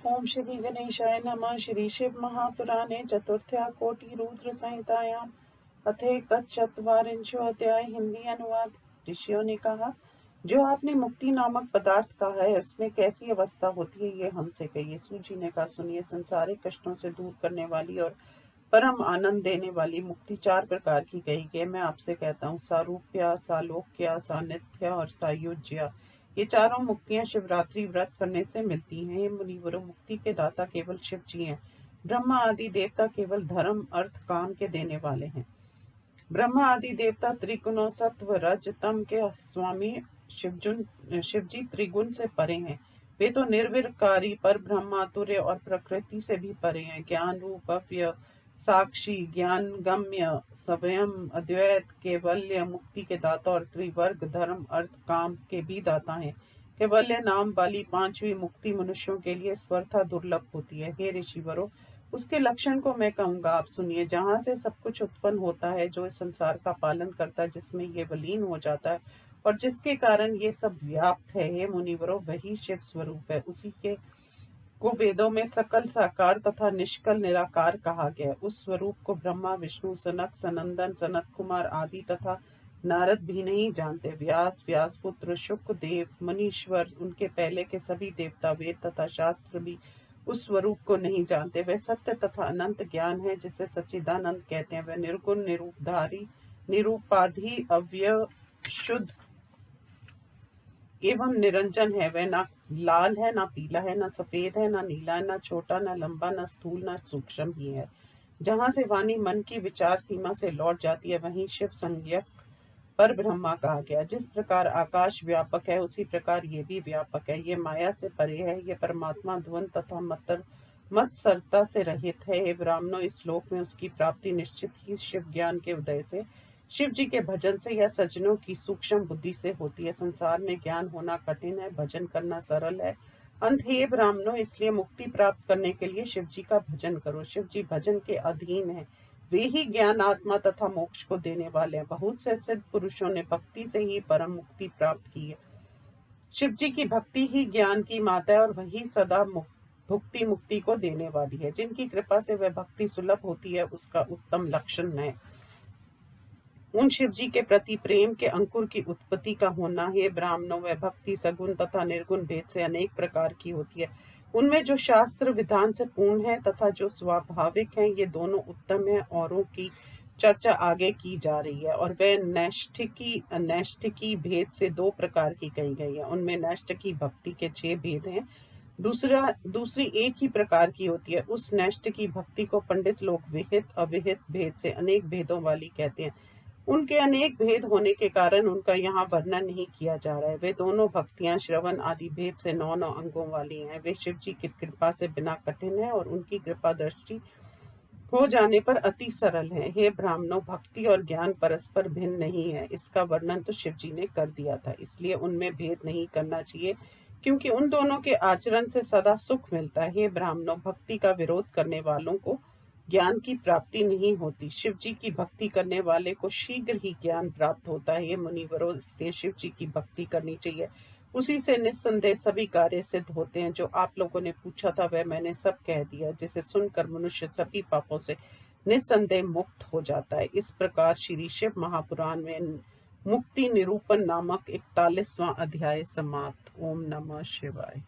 ओम श्री गणेशाय नमः। श्री शिव महापुराणे चतुर्थ्या कोटि रुद्र संहितायाम अथैकचत्वारिंशो अध्याय। हिंदी अनुवाद। ऋषियों ने कहा, जो आपने मुक्ति नामक पदार्थ कहा है उसमें कैसी अवस्था होती है, ये हमसे कहिए। सूजी ने कहा, सुनिए, संसारिक कष्टों से दूर करने वाली और परम आनंद देने वाली मुक्ति 4 प्रकार की कही गई। मैं आपसे कहता हूँ, सारूप्या, सालोक्या, सानिध्या और सायुज्या, ये चारों मुक्तियां शिवरात्रि व्रत करने से मिलती हैं। ये मुनिवरों, मुक्ति के दाता केवल शिव जी हैं। ब्रह्मा आदि देवता केवल धर्म, अर्थ, काम के देने वाले हैं। ब्रह्मा आदि देवता त्रिगुणों सत्व रज तम के स्वामी शिवजी त्रिगुण से परे हैं। वे तो निर्विकारी पर ब्रह्मातुर्य और प्रकृति से भी परे हैं। ज्ञान रूप, अव्यय, साक्षी, ज्ञान गम्य, स्वयं, अद्वैत, केवल्य, मुक्ति के दाता और त्रिवर्ग, धर्म, अर्थ, काम के भी दाता हैं। केवल्य नाम वाली 5वीं मुक्ति मनुष्यों के लिए स्वरथा दुर्लभ होती है। हे ऋषिवरों, उसके लक्षण को मैं कहूंगा, आप सुनिए। जहाँ से सब कुछ उत्पन्न होता है, जो इस संसार का पालन करता है, जिसमें ये विलीन हो जाता है और जिसके कारण ये सब व्याप्त है, हे मुनिवरों, वही शिव स्वरूप है। उसी के को वेदों में सकल साकार तथा निष्कल निराकार कहा गया। उस स्वरूप को ब्रह्मा, विष्णु, सनक, सनंदन, सनत कुमार आदि तथा नारद भी नहीं जानते। व्यास, व्यासपुत्र, शुक देव, मुनीश्वर, उनके पहले के सभी देवता, वेद तथा शास्त्र भी उस स्वरूप को नहीं जानते। वह सत्य तथा अनंत ज्ञान है, जिसे सच्चिदानंद कहते हैं। वह निर्गुण, निरूपधारी, निरूपाधि, अव्यय, शुद्ध एवं निरंजन है। वह ना लाल है, ना पीला है, ना सफेद है, ना नीला है, ना छोटा, ना लंबा, ना स्थूल, ना सूक्ष्म ही है। जहाँ से वाणी मन की विचार सीमा से लौट जाती है, वहीं शिव संज्ञक पर ब्रह्मा कहा गया। जिस प्रकार आकाश व्यापक है, उसी प्रकार ये भी व्यापक है। ये माया से परे है। ये परमात्मा ध्वनि तथा मत्सरता से रहित है। हे ब्राह्मणों, इस श्लोक में उसकी प्राप्ति निश्चित ही शिव ज्ञान के उदय से, शिव जी के भजन से या सज्जनों की सूक्ष्म बुद्धि से होती है। संसार में ज्ञान होना कठिन है, भजन करना सरल है। अंत, हे ब्राह्मणों, इसलिए मुक्ति प्राप्त करने के लिए शिव जी का भजन करो। शिव जी भजन के अधीन है। वे ही ज्ञान, आत्मा तथा मोक्ष को देने वाले हैं। बहुत से सिद्ध पुरुषों ने भक्ति से ही परम मुक्ति प्राप्त की है। शिव जी की भक्ति ही ज्ञान की माता है और वही सदा भुक्ति मुक्ति को देने वाली है। जिनकी कृपा से वह भक्ति सुलभ होती है, उसका उत्तम लक्षण है उन शिव जी के प्रति प्रेम के अंकुर की उत्पत्ति का होना। हे ब्राह्मणों, वह भक्ति सगुण तथा निर्गुण भेद से अनेक प्रकार की होती है। उनमें जो शास्त्र विधान से पूर्ण है तथा जो स्वाभाविक है, ये दोनों उत्तम है। औरों की चर्चा आगे की जा रही है। और वह नैष्ठिकी अनैष्ठिकी भेद से 2 प्रकार की कही गई है। उनमें नैष्ठिकी भक्ति के 6 भेद हैं। दूसरी एक ही प्रकार की होती है। उस नैष्ठिकी भक्ति को पंडित लोग विहित अविहित भेद से अनेक भेदों वाली कहते हैं। उनके अनेक भेद होने के कारण उनका यहाँ वर्णन नहीं किया जा रहा है। वे दोनों भक्तियां श्रवण आदि भेद से 9 अंगों वाली हैं। वे शिव जी की कृपा से बिना कठिन है और उनकी कृपा दृष्टि हो जाने पर अति सरल है। हे ब्राह्मणों, भक्ति और ज्ञान परस्पर भिन्न नहीं है। इसका वर्णन तो शिव जी ने कर दिया था, इसलिए उनमें भेद नहीं करना चाहिए, क्योंकि उन दोनों के आचरण से सदा सुख मिलता है। हे ब्राह्मणों, भक्ति का विरोध करने वालों को ज्ञान की प्राप्ति नहीं होती। शिव जी की भक्ति करने वाले को शीघ्र ही ज्ञान प्राप्त होता है। ये मुनिवरों, इसलिए शिव जी की भक्ति करनी चाहिए। उसी से निस्संदेह सभी कार्य सिद्ध होते हैं। जो आप लोगों ने पूछा था वह मैंने सब कह दिया, जिसे सुनकर मनुष्य सभी पापों से निस्संदेह मुक्त हो जाता है। इस प्रकार श्री शिव महापुराण में मुक्ति निरूपण नामक 41वां अध्याय समाप्त। ओम नमः शिवाय।